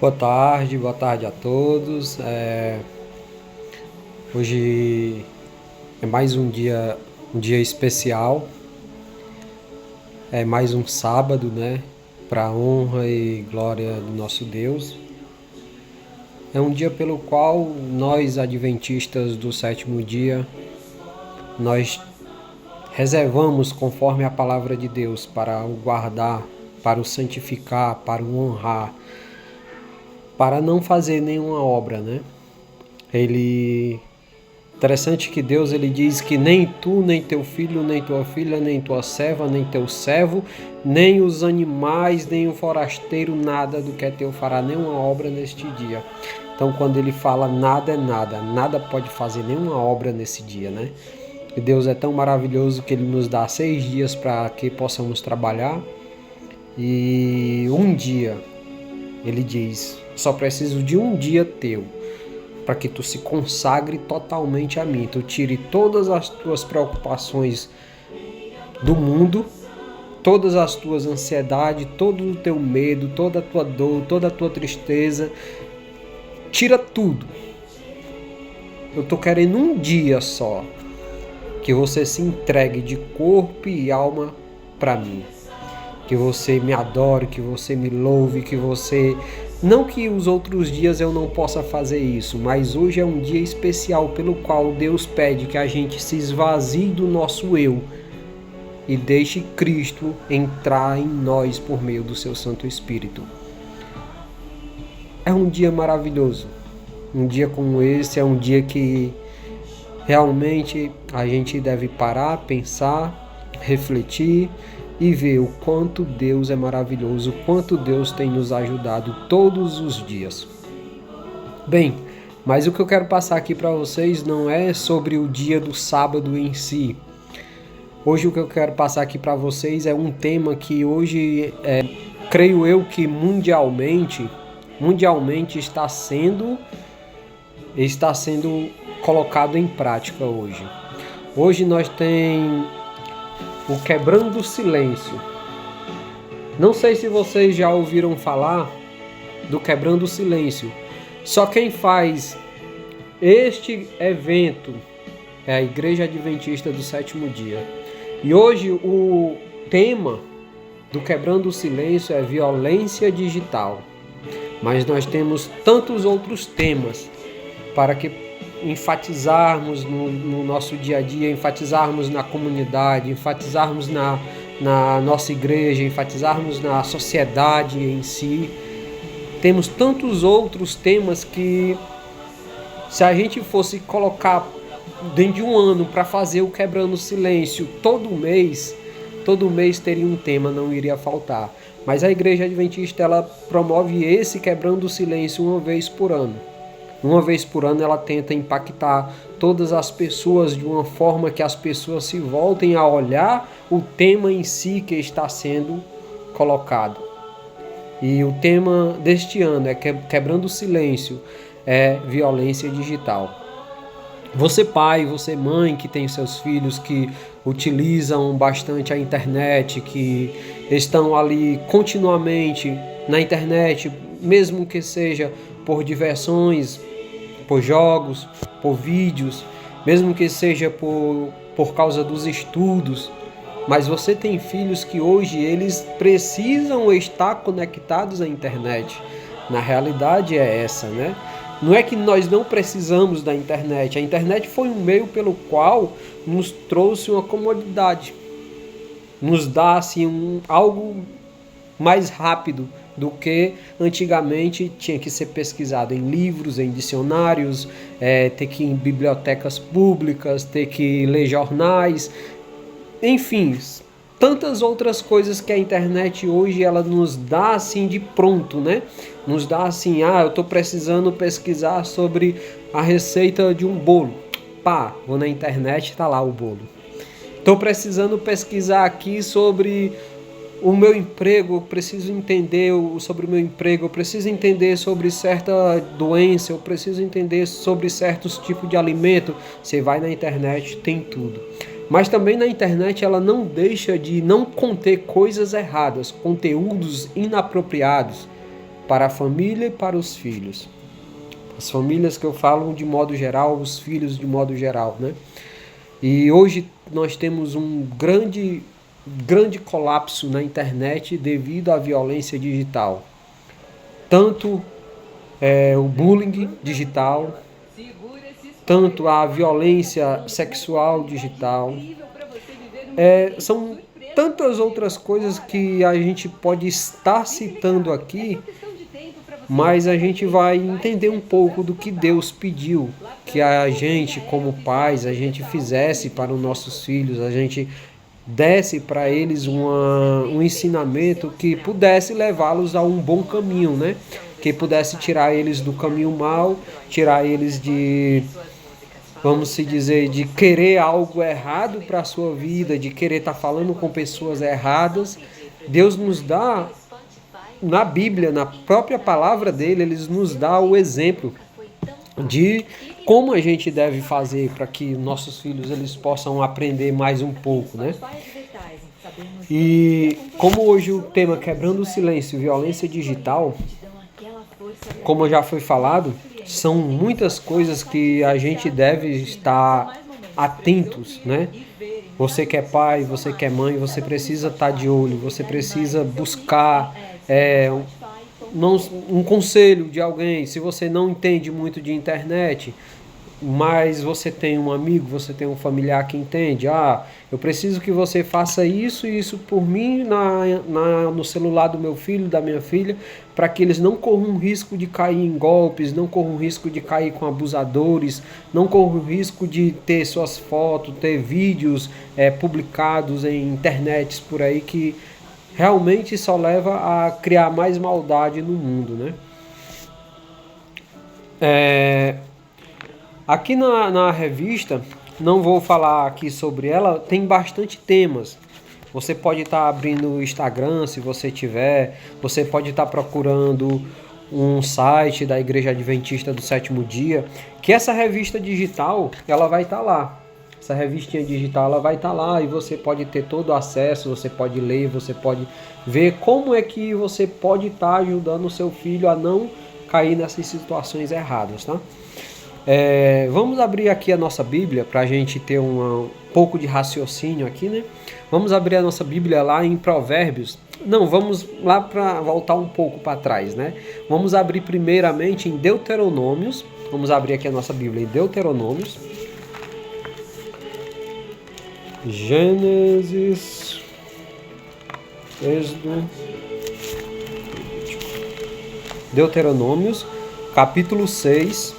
Boa tarde a todos. Hoje é mais um dia especial, é mais um sábado, né? Para a honra e glória do nosso Deus. É um dia pelo qual nós, adventistas do sétimo dia, nós reservamos conforme a palavra de Deus para o guardar, para o santificar, para o honrar, para não fazer nenhuma obra, né? Interessante que Deus ele diz que nem tu, nem teu filho, nem tua filha, nem tua serva, nem teu servo, nem os animais, nem o forasteiro, nada do que é teu fará nenhuma obra neste dia. Então, quando ele fala nada é nada, nada pode fazer nenhuma obra nesse dia, né? E Deus é tão maravilhoso que ele nos dá 6 dias para que possamos trabalhar. E um dia, ele diz, só preciso de um dia teu, para que tu se consagre totalmente a mim. Tu tire todas as tuas preocupações do mundo, todas as tuas ansiedades, todo o teu medo, toda a tua dor, toda a tua tristeza. Tira tudo. Eu tô querendo um dia só que você se entregue de corpo e alma para mim. Que você me adore, que você me louve, que você... Não que os outros dias eu não possa fazer isso, mas hoje é um dia especial pelo qual Deus pede que a gente se esvazie do nosso eu e deixe Cristo entrar em nós por meio do seu Santo Espírito. É um dia maravilhoso. Um dia como esse é um dia que realmente a gente deve parar, pensar, refletir e ver o quanto Deus é maravilhoso, o quanto Deus tem nos ajudado todos os dias. Bem, mas o que eu quero passar aqui para vocês não é sobre o dia do sábado em si. Hoje o que eu quero passar aqui para vocês é um tema que hoje, creio eu que mundialmente está sendo colocado em prática hoje. Hoje nós temos o quebrando o silêncio. Não sei se vocês já ouviram falar do quebrando o silêncio. Só quem faz este evento é a Igreja Adventista do Sétimo Dia. E hoje o tema do quebrando o silêncio é violência digital. Mas nós temos tantos outros temas para que enfatizarmos no nosso dia a dia, enfatizarmos na comunidade, enfatizarmos na nossa igreja, enfatizarmos na sociedade em si. Temos tantos outros temas que, se a gente fosse colocar dentro de um ano para fazer o Quebrando o Silêncio todo mês teria um tema, não iria faltar. Mas a Igreja Adventista ela promove esse Quebrando o Silêncio uma vez por ano. Uma vez por ano ela tenta impactar todas as pessoas de uma forma que as pessoas se voltem a olhar o tema em si que está sendo colocado. E o tema deste ano é Quebrando o Silêncio, é violência digital. Você pai, você mãe que tem seus filhos que utilizam bastante a internet, que estão ali continuamente na internet, mesmo que seja por diversões, por jogos, por vídeos, mesmo que seja por causa dos estudos, mas você tem filhos que hoje eles precisam estar conectados à internet. Na realidade é essa, né? Não é que nós não precisamos da internet. A internet foi um meio pelo qual nos trouxe uma comodidade. Nos dá assim, algo mais rápido do que antigamente tinha que ser pesquisado em livros, em dicionários, ter que ir em bibliotecas públicas, ter que ler jornais, enfim, tantas outras coisas que a internet hoje ela nos dá assim de pronto, né? Nos dá assim, eu estou precisando pesquisar sobre a receita de um bolo. Pá, vou na internet, tá lá o bolo. Estou precisando pesquisar aqui sobre o meu emprego, eu preciso entender sobre o meu emprego, eu preciso entender sobre certa doença, eu preciso entender sobre certos tipos de alimento. Você vai na internet, tem tudo. Mas também na internet ela não deixa de não conter coisas erradas, conteúdos inapropriados, para a família e para os filhos. As famílias que eu falo de modo geral, os filhos de modo geral, né? E hoje nós temos um grande colapso na internet devido à violência digital. Tanto o bullying digital, tanto a violência sexual digital. São tantas outras coisas que a gente pode estar citando aqui, mas a gente vai entender um pouco do que Deus pediu que a gente, como pais, a gente fizesse para os nossos filhos, a gente desse para eles um ensinamento que pudesse levá-los a um bom caminho, né? Que pudesse tirar eles do caminho mau, tirar eles de, vamos se dizer, de querer algo errado para a sua vida, de querer estar falando com pessoas erradas. Deus nos dá, na Bíblia, na própria palavra dele, ele nos dá o exemplo de como a gente deve fazer para que nossos filhos eles possam aprender mais um pouco, né? E como hoje o tema Quebrando o Silêncio e Violência Digital, como já foi falado, são muitas coisas que a gente deve estar atentos, né? Você que é pai, você que é mãe, você precisa estar de olho, você precisa buscar um conselho de alguém. Se você não entende muito de internet, mas você tem um amigo, você tem um familiar que entende, eu preciso que você faça isso e isso por mim no celular do meu filho, da minha filha, para que eles não corram risco de cair em golpes, não corram risco de cair com abusadores, não corram risco de ter suas fotos, ter vídeos publicados em internets por aí que realmente só leva a criar mais maldade no mundo, né? Aqui na revista, não vou falar aqui sobre ela, tem bastante temas. Você pode estar abrindo o Instagram, se você tiver. Você pode estar procurando um site da Igreja Adventista do Sétimo Dia, que essa revista digital, ela vai estar lá. Essa revistinha digital, ela vai estar lá e você pode ter todo o acesso, você pode ler, você pode ver como é que você pode estar ajudando o seu filho a não cair nessas situações erradas, tá? Vamos abrir aqui a nossa Bíblia para a gente ter um pouco de raciocínio aqui, né? Vamos abrir a nossa Bíblia lá em Provérbios. Não, vamos lá para voltar um pouco para trás, né? Vamos abrir primeiramente em Deuteronômios. Vamos abrir aqui a nossa Bíblia em Deuteronômios. Gênesis, Êxodo, Deuteronômios, capítulo 6,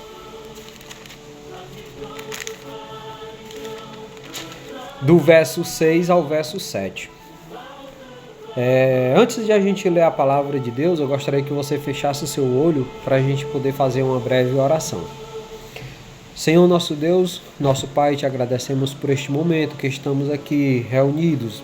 do verso 6 ao verso 7. Antes de a gente ler a palavra de Deus, eu gostaria que você fechasse o seu olho para a gente poder fazer uma breve oração. Senhor nosso Deus, nosso Pai, te agradecemos por este momento que estamos aqui reunidos,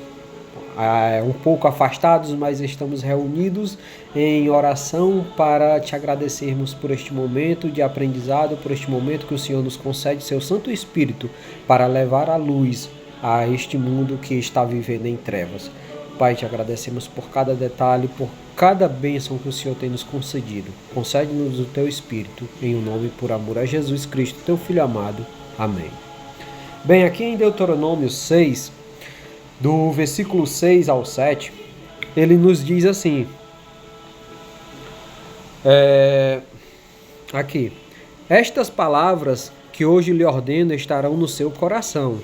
um pouco afastados, mas estamos reunidos em oração para te agradecermos por este momento de aprendizado, por este momento que o Senhor nos concede seu Santo Espírito para levar a luz a este mundo que está vivendo em trevas. Pai, te agradecemos por cada detalhe, por cada bênção que o Senhor tem nos concedido. Concede-nos o teu Espírito, em o nome e por amor a Jesus Cristo, teu Filho amado. Amém. Bem, aqui em Deuteronômio 6, do versículo 6 ao 7, ele nos diz assim, aqui, estas palavras que hoje lhe ordeno estarão no seu coração.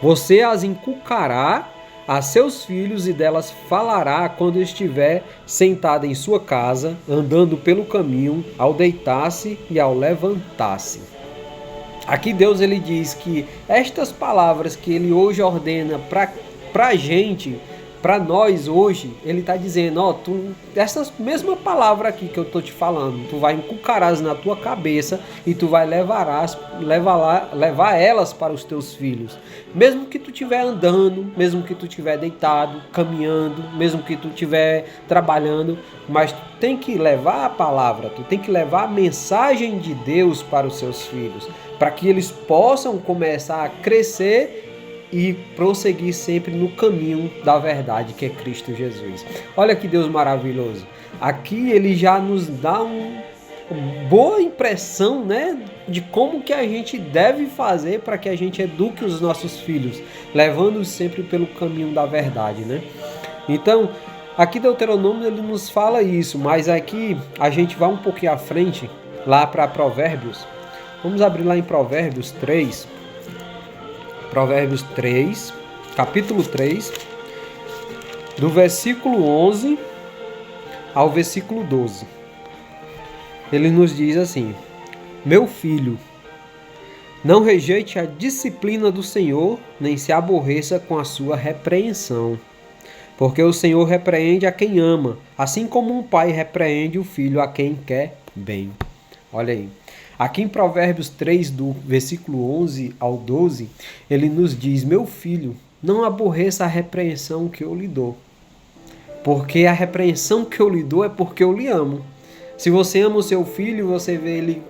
Você as inculcará a seus filhos e delas falará quando estiver sentado em sua casa, andando pelo caminho, ao deitar-se e ao levantar-se. Aqui Deus ele diz que estas palavras que ele hoje ordena para a gente, para nós hoje, ele está dizendo, essas mesma palavra aqui que eu estou te falando, tu vai inculcarás na tua cabeça e tu vai levar elas para os teus filhos. Mesmo que tu estiver andando, mesmo que tu estiver deitado, caminhando, mesmo que tu estiver trabalhando, mas tu tem que levar a palavra, tu tem que levar a mensagem de Deus para os seus filhos, para que eles possam começar a crescer e prosseguir sempre no caminho da verdade, que é Cristo Jesus. Olha que Deus maravilhoso. Aqui ele já nos dá uma boa impressão, né, de como que a gente deve fazer para que a gente eduque os nossos filhos, levando-os sempre pelo caminho da verdade, né? Então, aqui Deuteronômio ele nos fala isso, mas aqui a gente vai um pouquinho à frente, lá para Provérbios. Vamos abrir lá em Provérbios 3. Provérbios 3, capítulo 3, do versículo 11 ao versículo 12. Ele nos diz assim: Meu filho, não rejeite a disciplina do Senhor, nem se aborreça com a sua repreensão. Porque o Senhor repreende a quem ama, assim como um pai repreende o filho a quem quer bem. Olha aí. Aqui em Provérbios 3, do versículo 11 ao 12, ele nos diz: Meu filho, não aborreça a repreensão que eu lhe dou. Porque a repreensão que eu lhe dou é porque eu lhe amo. Se você ama o seu filho, você vê ele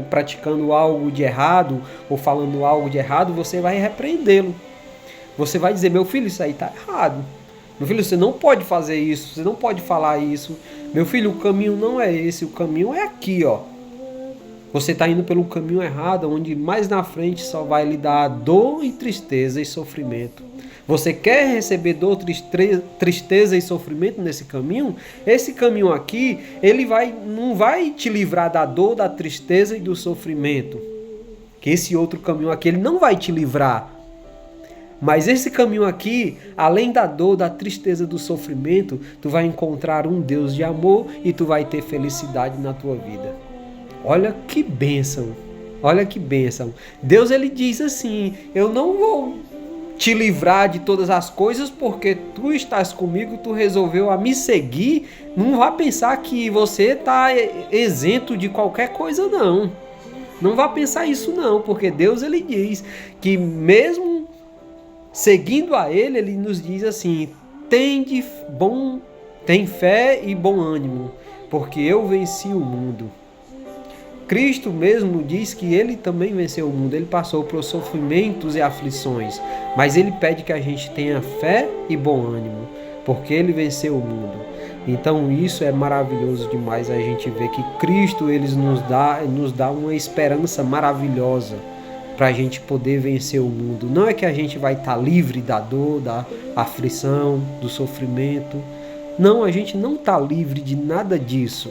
praticando algo de errado, ou falando algo de errado, você vai repreendê-lo. Você vai dizer: meu filho, isso aí está errado. Meu filho, você não pode fazer isso, você não pode falar isso. Meu filho, o caminho não é esse, o caminho é aqui, ó. Você está indo pelo caminho errado, onde mais na frente só vai lhe dar dor e tristeza e sofrimento. Você quer receber dor, tristeza e sofrimento nesse caminho? Esse caminho aqui, ele não vai te livrar da dor, da tristeza e do sofrimento. Que esse outro caminho aqui, ele não vai te livrar. Mas esse caminho aqui, além da dor, da tristeza, do sofrimento, tu vai encontrar um Deus de amor e tu vai ter felicidade na tua vida. Olha que bênção, olha que bênção. Deus ele diz assim: eu não vou te livrar de todas as coisas porque tu estás comigo, tu resolveu a me seguir. Não vá pensar que você está isento de qualquer coisa, não. Não vá pensar isso não, porque Deus ele diz que mesmo seguindo a ele, ele nos diz assim: tem fé e bom ânimo, porque eu venci o mundo. Cristo mesmo diz que ele também venceu o mundo, ele passou por sofrimentos e aflições, mas ele pede que a gente tenha fé e bom ânimo, porque ele venceu o mundo. Então isso é maravilhoso demais, a gente vê que Cristo ele nos dá uma esperança maravilhosa para a gente poder vencer o mundo. Não é que a gente vai estar livre da dor, da aflição, do sofrimento. Não, a gente não está livre de nada disso.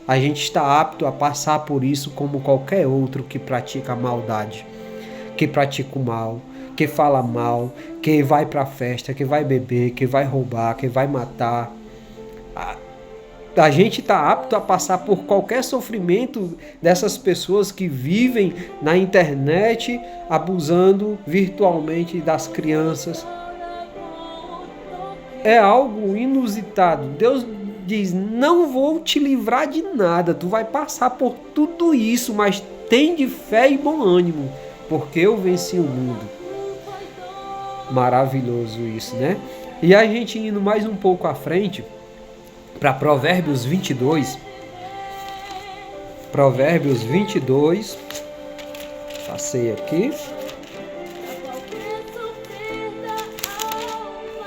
A gente está apto a passar por isso como qualquer outro que pratica a maldade, que pratica o mal, que fala mal, que vai para a festa, que vai beber, que vai roubar, que vai matar. A gente está apto a passar por qualquer sofrimento dessas pessoas que vivem na internet, abusando virtualmente das crianças. É algo inusitado. Deus diz: não vou te livrar de nada, tu vai passar por tudo isso, mas tem de fé e bom ânimo, porque eu venci o mundo. Maravilhoso isso, né? E a gente indo mais um pouco à frente, para Provérbios 22. Provérbios 22, passei aqui.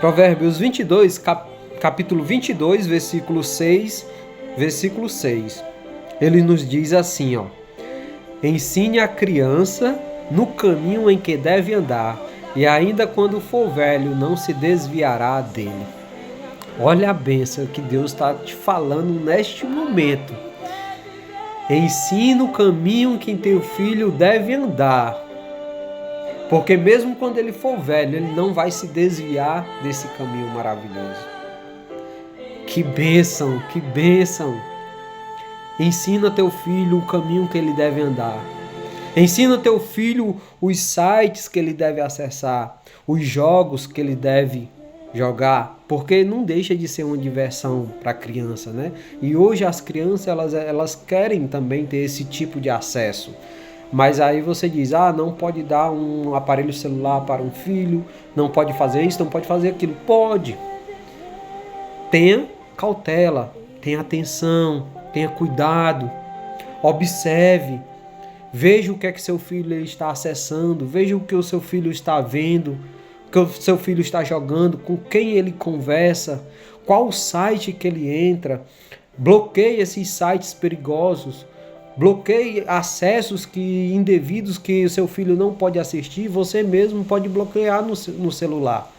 Provérbios 22, capítulo 22, versículo 6, versículo 6. Ele nos diz assim, ó: ensine a criança no caminho em que deve andar, e ainda quando for velho não se desviará dele. Olha a bênção que Deus está te falando neste momento. Ensina o caminho em que teu filho deve andar, porque mesmo quando ele for velho, ele não vai se desviar desse caminho maravilhoso. Que bênção, que bênção. Ensina teu filho o caminho que ele deve andar. Ensina teu filho os sites que ele deve acessar, os jogos que ele deve jogar, porque não deixa de ser uma diversão para a criança, né? E hoje as crianças elas querem também ter esse tipo de acesso. Mas aí você diz: não pode dar um aparelho celular para um filho, não pode fazer isso, não pode fazer aquilo. Pode. Tenha cautela, tenha atenção, tenha cuidado, observe, Veja o que é que seu filho ele está acessando, veja o que o seu filho está vendo, o que o seu filho está jogando, com quem ele conversa, qual site que ele entra. Bloqueie esses sites perigosos, bloqueie acessos indevidos que o seu filho não pode assistir, você mesmo pode bloquear no celular.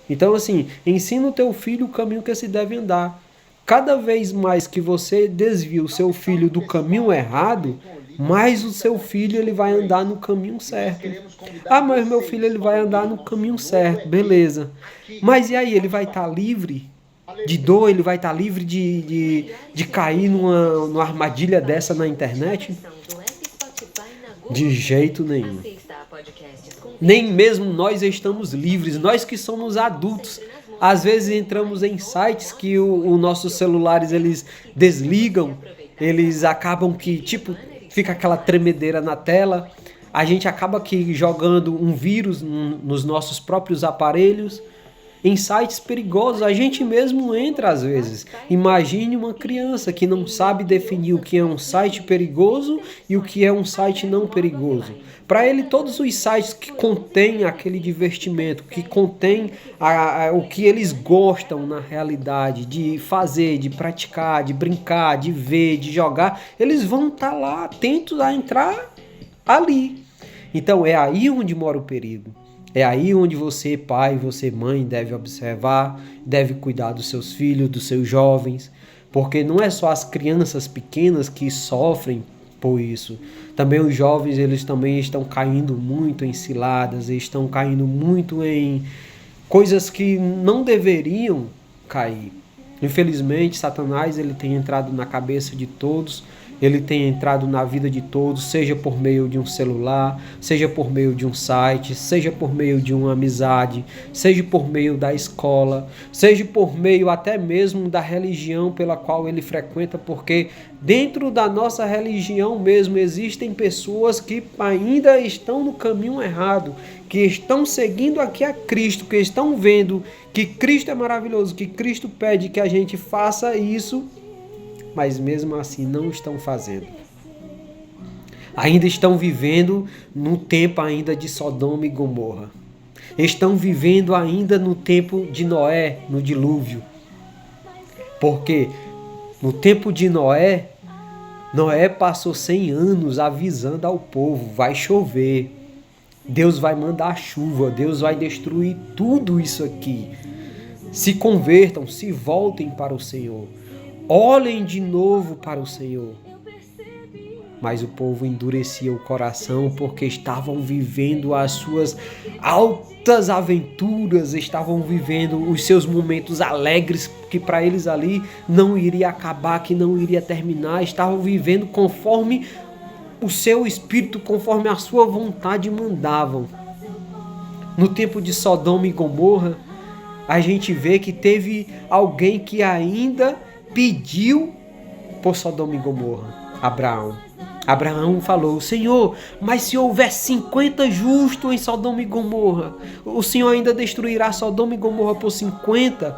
Então, assim, ensina o teu filho o caminho que se deve andar. Cada vez mais que você desvia o seu filho do caminho errado, mais o seu filho ele vai andar no caminho certo. Ah, mas meu filho ele vai andar no caminho certo, beleza. Mas e aí, ele vai estar livre de dor, ele vai estar livre de cair numa armadilha dessa na internet? De jeito nenhum. Nem mesmo nós estamos livres, nós que somos adultos. Às vezes entramos em sites que os nossos celulares eles desligam, eles acabam que, tipo, fica aquela tremedeira na tela. A gente acaba que jogando um vírus nos nossos próprios aparelhos. Em sites perigosos, a gente mesmo entra às vezes. Imagine uma criança que não sabe definir o que é um site perigoso e o que é um site não perigoso. Para ele, todos os sites que contêm aquele divertimento, que contêm o que eles gostam na realidade, de fazer, de praticar, de brincar, de ver, de jogar, eles vão estar lá atentos a entrar ali. Então é aí onde mora o perigo. É aí onde você, pai, você, mãe, deve observar, deve cuidar dos seus filhos, dos seus jovens, porque não é só as crianças pequenas que sofrem por isso. Também os jovens, eles também estão caindo muito em ciladas, estão caindo muito em coisas que não deveriam cair. Infelizmente, Satanás ele tem entrado na cabeça de todos, ele tem entrado na vida de todos, seja por meio de um celular, seja por meio de um site, seja por meio de uma amizade, seja por meio da escola, seja por meio até mesmo da religião pela qual ele frequenta, porque dentro da nossa religião mesmo existem pessoas que ainda estão no caminho errado, que estão seguindo aqui a Cristo, que estão vendo que Cristo é maravilhoso, que Cristo pede que a gente faça isso, mas mesmo assim não estão fazendo. Ainda estão vivendo no tempo ainda de Sodoma e Gomorra. Estão vivendo ainda no tempo de Noé, no dilúvio. Porque no tempo de Noé, Noé passou 100 anos avisando ao povo, vai chover, Deus vai mandar chuva, Deus vai destruir tudo isso aqui. Se convertam, se voltem para o Senhor. Olhem de novo para o Senhor. Mas o povo endurecia o coração porque estavam vivendo as suas altas aventuras, estavam vivendo os seus momentos alegres que para eles ali não iria acabar, que não iria terminar, estavam vivendo conforme o seu espírito, conforme a sua vontade mandavam. No tempo de Sodoma e Gomorra, a gente vê que teve alguém que ainda pediu por Sodoma e Gomorra, Abraão. Abraão falou, Senhor, mas se houver 50 justos em Sodoma e Gomorra, o Senhor ainda destruirá Sodoma e Gomorra por 50?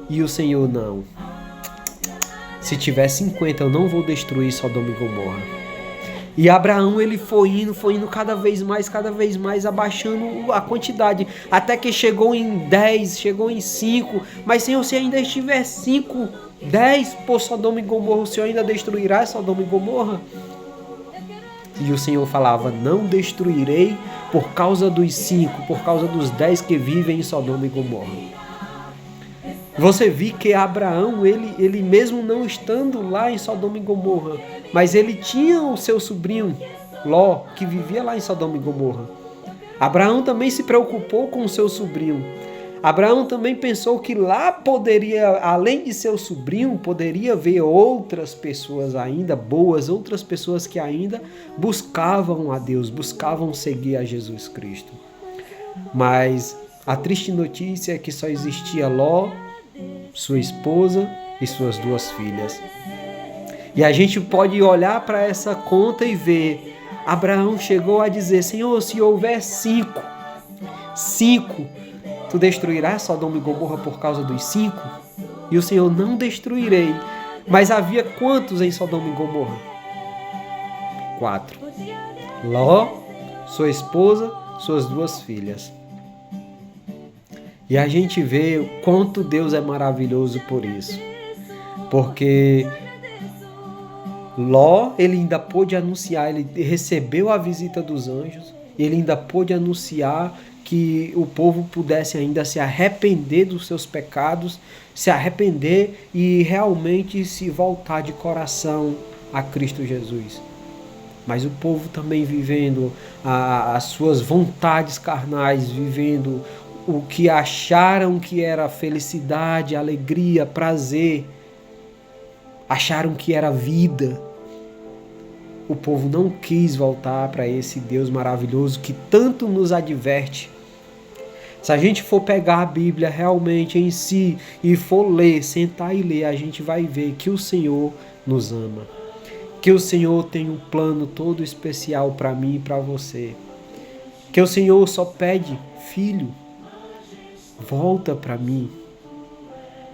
E o Senhor, não. Se tiver 50, eu não vou destruir Sodoma e Gomorra. E Abraão, ele foi indo cada vez mais, abaixando a quantidade, até que chegou em 10, chegou em 5, mas Senhor, se ainda estiver 5, 10 por Sodoma e Gomorra, o Senhor ainda destruirá Sodoma e Gomorra? E o Senhor falava, não destruirei por causa dos 5, por causa dos 10 que vivem em Sodoma e Gomorra. Você viu que Abraão, ele mesmo não estando lá em Sodoma e Gomorra, mas ele tinha o seu sobrinho, Ló, que vivia lá em Sodoma e Gomorra. Abraão também se preocupou com o seu sobrinho. Abraão também pensou que lá poderia, além de seu sobrinho, poderia ver outras pessoas ainda boas, outras pessoas que ainda buscavam a Deus, buscavam seguir a Jesus Cristo. Mas a triste notícia é que só existia Ló, sua esposa e suas 2 filhas. E a gente pode olhar para essa conta e ver, Abraão chegou a dizer, Senhor, se houver 5, tu destruirás Sodoma e Gomorra por causa dos 5? E o Senhor, não destruirei. Mas havia quantos em Sodoma e Gomorra? 4. Ló, sua esposa, suas 2 filhas. E a gente vê o quanto Deus é maravilhoso por isso. Porque Ló, ele ainda pôde anunciar, ele recebeu a visita dos anjos, ele ainda pôde anunciar que o povo pudesse ainda se arrepender dos seus pecados, se arrepender e realmente se voltar de coração a Cristo Jesus. Mas o povo também vivendo as suas vontades carnais, vivendo o que acharam que era felicidade, alegria, prazer, acharam que era vida. O povo não quis voltar para esse Deus maravilhoso que tanto nos adverte. Se a gente for pegar a Bíblia realmente em si e for ler, sentar e ler, a gente vai ver que o Senhor nos ama. Que o Senhor tem um plano todo especial para mim e para você. Que o Senhor só pede, filho, volta para mim.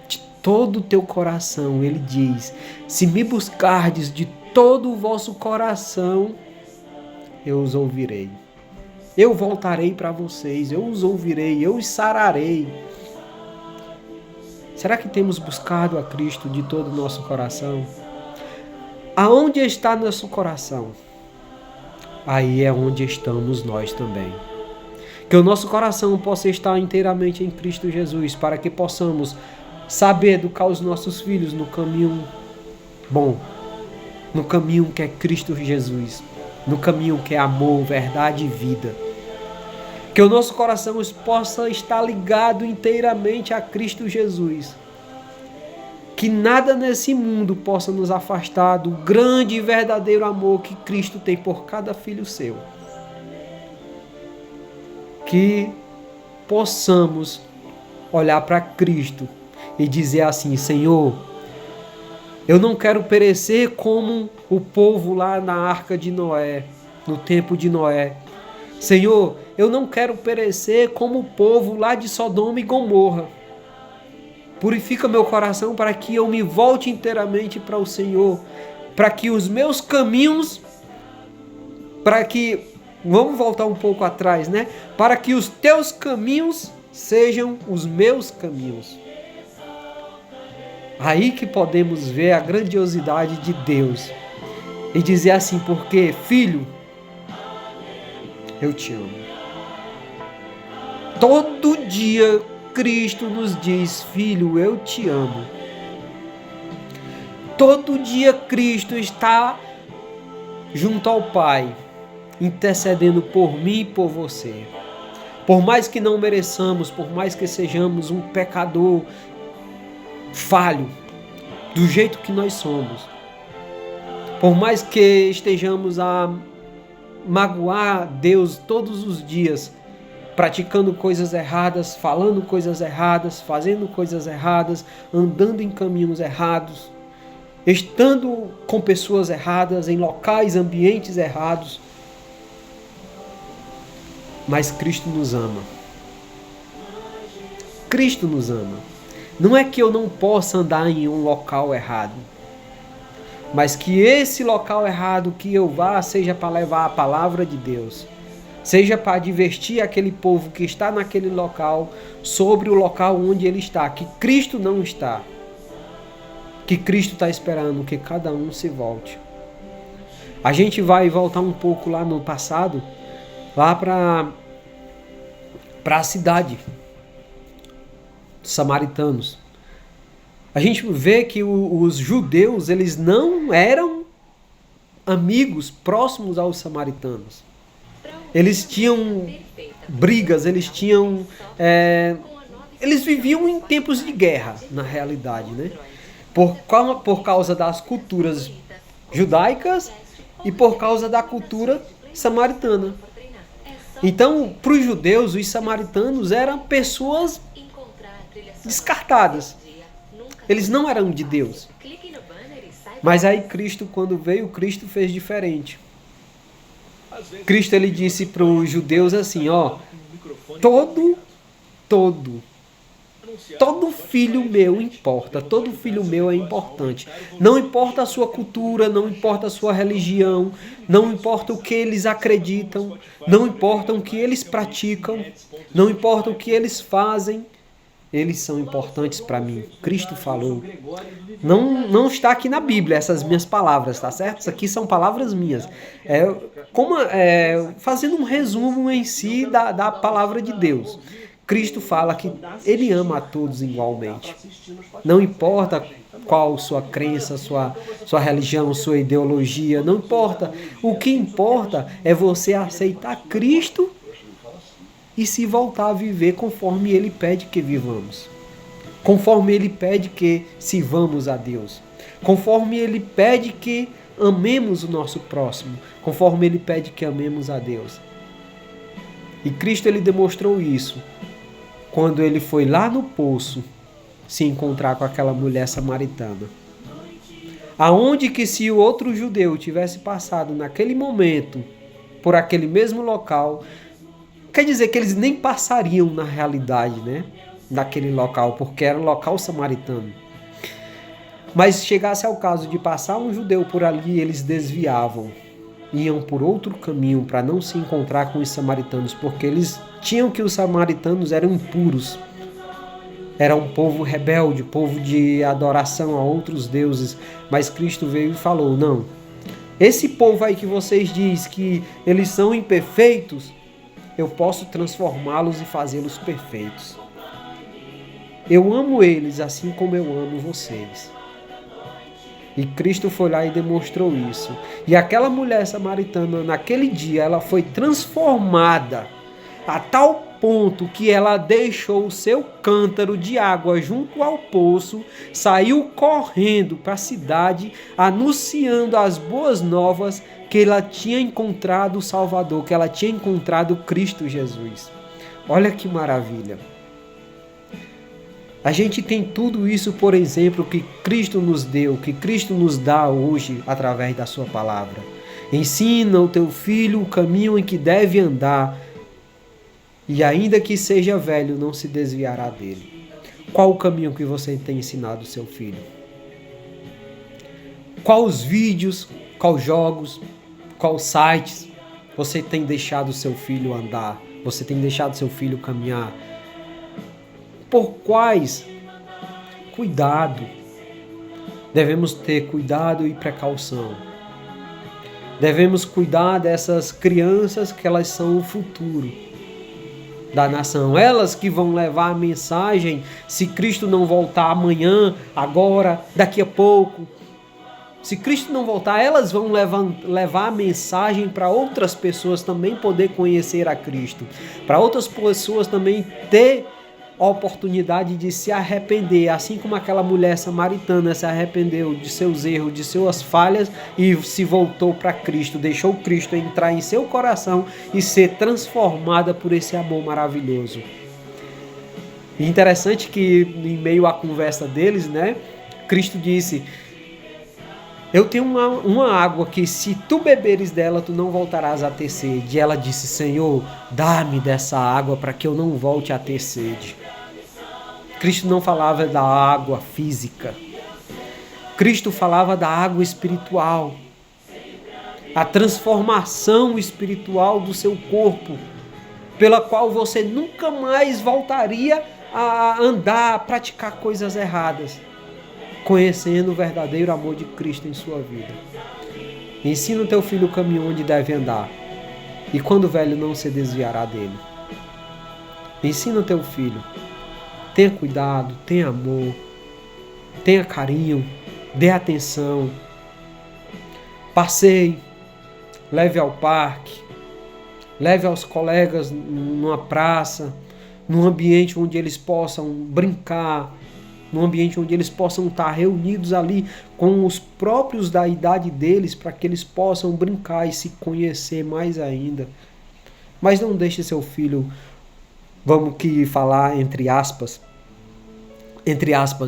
De todo o teu coração, Ele diz, se me buscardes de todo o vosso coração, eu os ouvirei. Eu voltarei para vocês, eu os ouvirei, eu os sararei. Será que temos buscado a Cristo de todo o nosso coração? Aonde está nosso coração? Aí é onde estamos nós também. Que o nosso coração possa estar inteiramente em Cristo Jesus, para que possamos saber educar os nossos filhos no caminho bom, no caminho que é Cristo Jesus, no caminho que é amor, verdade e vida. Que o nosso coração possa estar ligado inteiramente a Cristo Jesus. Que nada nesse mundo possa nos afastar do grande e verdadeiro amor que Cristo tem por cada filho seu. Que possamos olhar para Cristo e dizer assim, Senhor, eu não quero perecer como o povo lá na arca de Noé, no tempo de Noé. Senhor, eu não quero perecer como o povo lá de Sodoma e Gomorra. Purifica meu coração para que eu me volte inteiramente para o Senhor, para que os meus caminhos, vamos voltar um pouco atrás, né? Para que os teus caminhos sejam os meus caminhos. Aí que podemos ver a grandiosidade de Deus e dizer assim, porque, filho, eu te amo. Todo dia Cristo nos diz, filho, eu te amo. Todo dia Cristo está junto ao Pai, intercedendo por mim e por você. Por mais que não mereçamos, por mais que sejamos um pecador falho, do jeito que nós somos, por mais que estejamos a magoar Deus todos os dias, praticando coisas erradas, falando coisas erradas, fazendo coisas erradas, andando em caminhos errados, estando com pessoas erradas, em locais, ambientes errados. Mas Cristo nos ama. Cristo nos ama. Não é que eu não possa andar em um local errado, mas que esse local errado que eu vá seja para levar a palavra de Deus, seja para advertir aquele povo que está naquele local sobre o local onde ele está, que Cristo não está, que Cristo está esperando que cada um se volte. A gente vai voltar um pouco lá no passado, lá para a cidade dos samaritanos. A gente vê que os judeus, eles não eram amigos próximos aos samaritanos. Eles tinham brigas, eles viviam em tempos de guerra, na realidade, né? Por causa das culturas judaicas e por causa da cultura samaritana. Então, para os judeus, os samaritanos eram pessoas descartadas. Eles não eram de Deus. Mas aí Cristo, quando veio, Cristo fez diferente. Cristo, ele disse para os judeus assim, ó, todo Todo filho meu importa, todo filho meu é importante. Não importa a sua cultura, não importa a sua religião, não importa o que eles acreditam, não importa o que eles praticam, não importa o que eles fazem, eles são importantes para mim. Cristo falou. Não está aqui na Bíblia essas minhas palavras, tá certo? Isso aqui são palavras minhas. Fazendo um resumo em si da palavra de Deus. Cristo fala que ele ama a todos igualmente. Não importa qual sua crença, sua religião, sua ideologia, não importa. O que importa é você aceitar Cristo e se voltar a viver conforme ele pede que vivamos. Conforme ele pede que sirvamos a Deus. Conforme ele pede que amemos o nosso próximo. Conforme ele pede que amemos a Deus. E Cristo ele demonstrou isso quando ele foi lá no poço se encontrar com aquela mulher samaritana. Aonde que se o outro judeu tivesse passado naquele momento por aquele mesmo local, quer dizer que eles nem passariam na realidade, né? Naquele local, porque era um local samaritano. Mas chegasse ao caso de passar um judeu por ali, eles desviavam. Iam por outro caminho para não se encontrar com os samaritanos, porque eles tinham que os samaritanos eram impuros. Era um povo rebelde, povo de adoração a outros deuses. Mas Cristo veio e falou, não, esse povo aí que vocês dizem que eles são imperfeitos, eu posso transformá-los e fazê-los perfeitos. Eu amo eles assim como eu amo vocês. E Cristo foi lá e demonstrou isso. E aquela mulher samaritana, naquele dia, ela foi transformada a tal ponto que ela deixou o seu cântaro de água junto ao poço, saiu correndo para a cidade, anunciando as boas novas que ela tinha encontrado o Salvador, que ela tinha encontrado Cristo Jesus. Olha que maravilha. A gente tem tudo isso, por exemplo, que Cristo nos deu, que Cristo nos dá hoje através da sua palavra. Ensina o teu filho o caminho em que deve andar, e ainda que seja velho, não se desviará dele. Qual o caminho que você tem ensinado o seu filho? Quais os vídeos, quais jogos, quais sites você tem deixado o seu filho andar? Você tem deixado o seu filho caminhar? Por quais? Cuidado. Devemos ter cuidado e precaução. Devemos cuidar dessas crianças que elas são o futuro da nação. Elas que vão levar a mensagem, se Cristo não voltar amanhã, agora, daqui a pouco. Se Cristo não voltar, elas vão levar a mensagem para outras pessoas também poder conhecer a Cristo. Para outras pessoas também ter a oportunidade de se arrepender, assim como aquela mulher samaritana se arrependeu de seus erros, de suas falhas e se voltou para Cristo, deixou Cristo entrar em seu coração e ser transformada por esse amor maravilhoso. E interessante que em meio à conversa deles, né, Cristo disse: eu tenho uma água que se tu beberes dela, tu não voltarás a ter sede. E ela disse: Senhor, dá-me dessa água para que eu não volte a ter sede. Cristo não falava da água física. Cristo falava da água espiritual. A transformação espiritual do seu corpo, pela qual você nunca mais voltaria a andar, a praticar coisas erradas, conhecendo o verdadeiro amor de Cristo em sua vida. Ensina o teu filho o caminho onde deve andar, e quando velho não se desviará dele. Ensina o teu filho. Tenha cuidado, tenha amor, tenha carinho, dê atenção. Passeie, leve ao parque, leve aos colegas numa praça, num ambiente onde eles possam brincar, num ambiente onde eles possam estar reunidos ali com os próprios da idade deles, para que eles possam brincar e se conhecer mais ainda. Mas não deixe seu filho, vamos que falar entre aspas,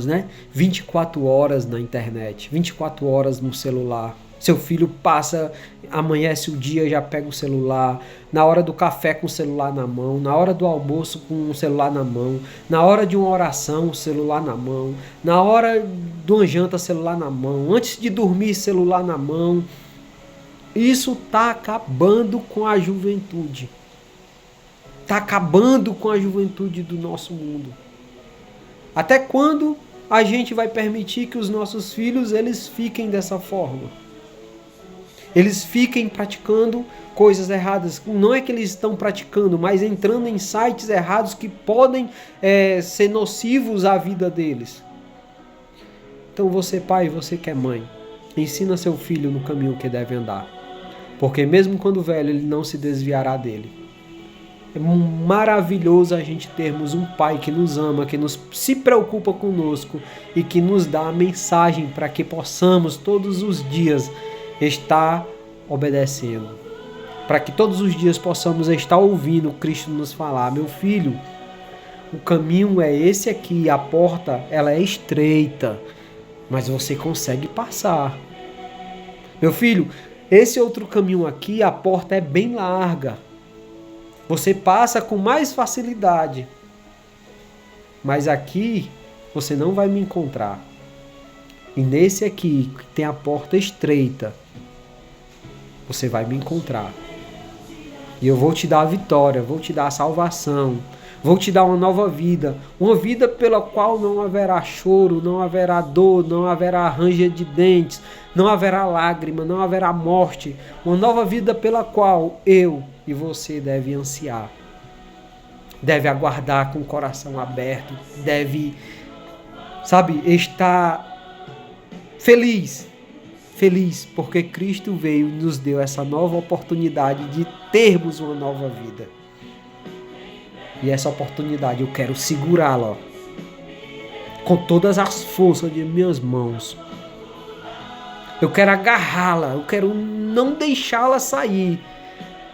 né? 24 horas na internet, 24 horas no celular. Seu filho passa, amanhece o dia, já pega o celular, na hora do café com o celular na mão, na hora do almoço com o celular na mão, na hora de uma oração, o celular na mão, na hora de uma janta, celular na mão, antes de dormir, celular na mão. Isso está acabando com a juventude. Está acabando com a juventude do nosso mundo. Até quando a gente vai permitir que os nossos filhos eles fiquem dessa forma? Eles fiquem praticando coisas erradas. Não é que eles estão praticando, mas entrando em sites errados que podem ser nocivos à vida deles. Então você pai, você que é mãe, ensina seu filho no caminho que deve andar. Porque mesmo quando velho, ele não se desviará dele. É maravilhoso a gente termos um pai que nos ama, que se preocupa conosco e que nos dá a mensagem para que possamos todos os dias estar obedecendo. Para que todos os dias possamos estar ouvindo Cristo nos falar: meu filho, o caminho é esse aqui, a porta ela é estreita, mas você consegue passar. Meu filho, esse outro caminho aqui, a porta é bem larga. Você passa com mais facilidade. Mas aqui você não vai me encontrar. E nesse aqui, que tem a porta estreita, você vai me encontrar. E eu vou te dar a vitória, vou te dar a salvação, vou te dar uma nova vida. Uma vida pela qual não haverá choro, não haverá dor, não haverá ranger de dentes, não haverá lágrima, não haverá morte. Uma nova vida pela qual eu e você deve ansiar. Deve aguardar com o coração aberto, deve, estar feliz, porque Cristo veio e nos deu essa nova oportunidade de termos uma nova vida. E essa oportunidade eu quero segurá-la com todas as forças de minhas mãos. Eu quero agarrá-la, eu quero não deixá-la sair,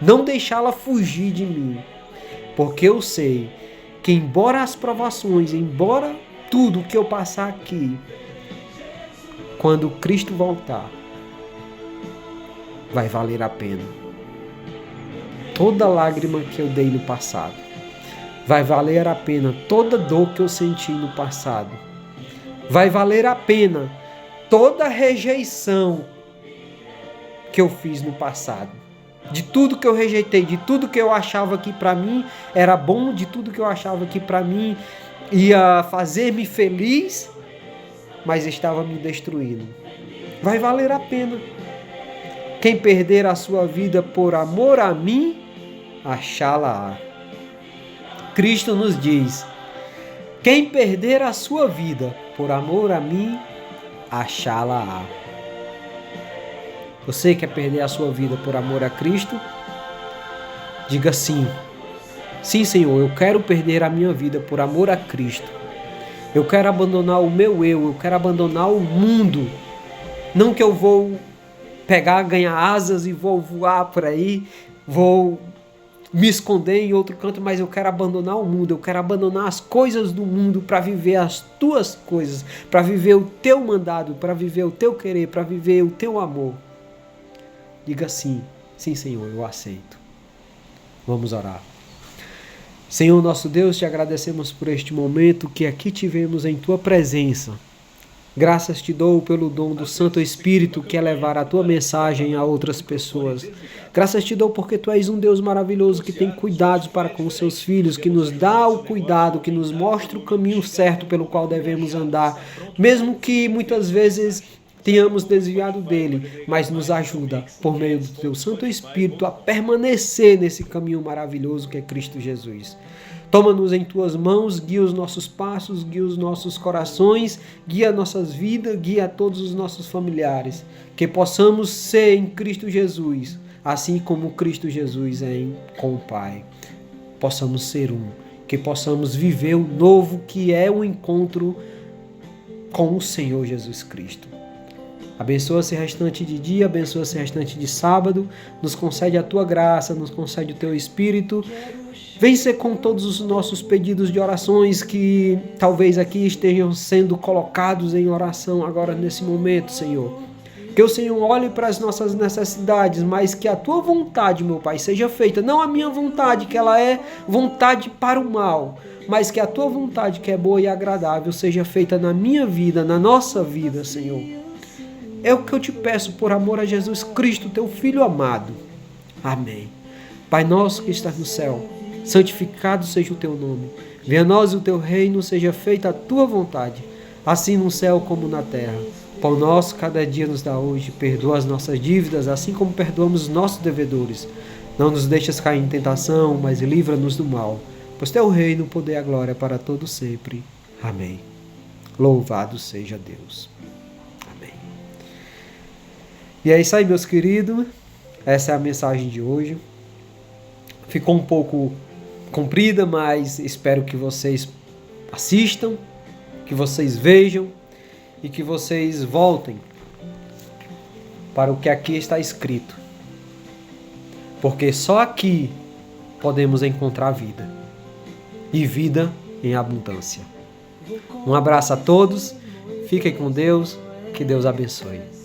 não deixá-la fugir de mim. Porque eu sei que embora as provações, embora tudo que eu passar aqui, quando Cristo voltar, vai valer a pena. Toda lágrima que eu dei no passado, vai valer a pena toda dor que eu senti no passado. Vai valer a pena toda rejeição que eu fiz no passado. De tudo que eu rejeitei, de tudo que eu achava que para mim era bom, de tudo que eu achava que para mim ia fazer-me feliz, mas estava me destruindo. Vai valer a pena. Quem perder a sua vida por amor a mim, achá-la-á. Cristo nos diz: quem perder a sua vida por amor a mim, achá-la-á. Você quer perder a sua vida por amor a Cristo? Diga sim. Sim, Senhor, eu quero perder a minha vida por amor a Cristo. Eu quero abandonar o meu eu quero abandonar o mundo. Não que eu vou ganhar asas e vou voar por aí, vou me esconder em outro canto, mas eu quero abandonar o mundo, eu quero abandonar as coisas do mundo para viver as tuas coisas, para viver o teu mandado, para viver o teu querer, para viver o teu amor. Diga sim, sim, Senhor, eu aceito. Vamos orar. Senhor nosso Deus, te agradecemos por este momento que aqui tivemos em tua presença. Graças te dou pelo dom do Santo Espírito que é levar a tua mensagem a outras pessoas. Graças te dou porque tu és um Deus maravilhoso que tem cuidados para com os seus filhos, que nos dá o cuidado, que nos mostra o caminho certo pelo qual devemos andar, mesmo que muitas vezes tenhamos desviado dele, mas nos ajuda por meio do teu Santo Espírito a permanecer nesse caminho maravilhoso que é Cristo Jesus. Toma-nos em tuas mãos, guia os nossos passos, guia os nossos corações, guia nossas vidas, guia todos os nossos familiares. Que possamos ser em Cristo Jesus, assim como Cristo Jesus é com o Pai. Possamos ser um, que possamos viver o novo que é o encontro com o Senhor Jesus Cristo. Abençoa esse restante de dia, abençoa esse restante de sábado, nos concede a tua graça, nos concede o teu Espírito. Vem ser com todos os nossos pedidos de orações que talvez aqui estejam sendo colocados em oração agora nesse momento, Senhor. Que o Senhor olhe para as nossas necessidades, mas que a tua vontade, meu Pai, seja feita. Não a minha vontade, que ela é vontade para o mal, mas que a tua vontade, que é boa e agradável, seja feita na minha vida, na nossa vida, Senhor. É o que eu te peço por amor a Jesus Cristo, teu Filho amado. Amém. Pai nosso que estás no céu, santificado seja o teu nome. Venha a nós o teu reino, seja feita a tua vontade, assim no céu como na terra. Pão nosso cada dia nos dá hoje, perdoa as nossas dívidas, assim como perdoamos os nossos devedores. Não nos deixes cair em tentação, mas livra-nos do mal, pois teu reino, o poder e a glória para todo sempre. Amém. Louvado seja Deus. Amém. E é isso aí, meus queridos. Essa é a mensagem de hoje. Ficou um pouco comprida, mas espero que vocês assistam, que vocês vejam e que vocês voltem para o que aqui está escrito. Porque só aqui podemos encontrar vida. E vida em abundância. Um abraço a todos. Fiquem com Deus. Que Deus abençoe.